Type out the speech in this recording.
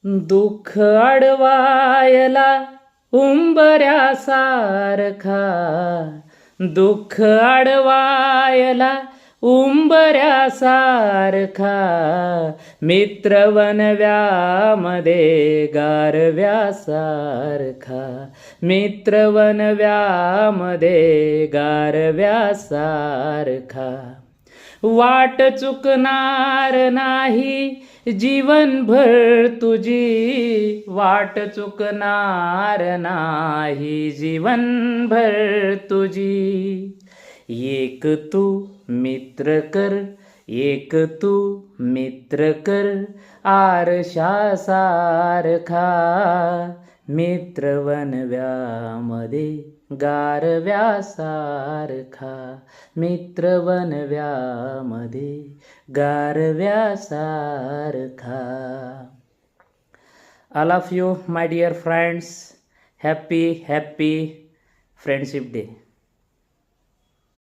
दुःख अडवायला उंबऱ्यासारखा, दुःख अडवायला उंबऱ्यासारखा, मित्र वनव्यामध्ये गारव्यासारखा, मित्र वनव्यामध्ये गारव्यासारखा. वाट चुकणार नाही जीवनभर तुझी, वाट चुकणार नाही जीवनभर तुझी. एक तू मित्र कर, एक तू मित्र कर, आरशासारखा, मित्र वनव्यामध्ये गारव्यासारखा, मित्र वनव्यामध्ये गारव्यासारखा. All of you my dear friends, happy friendship day.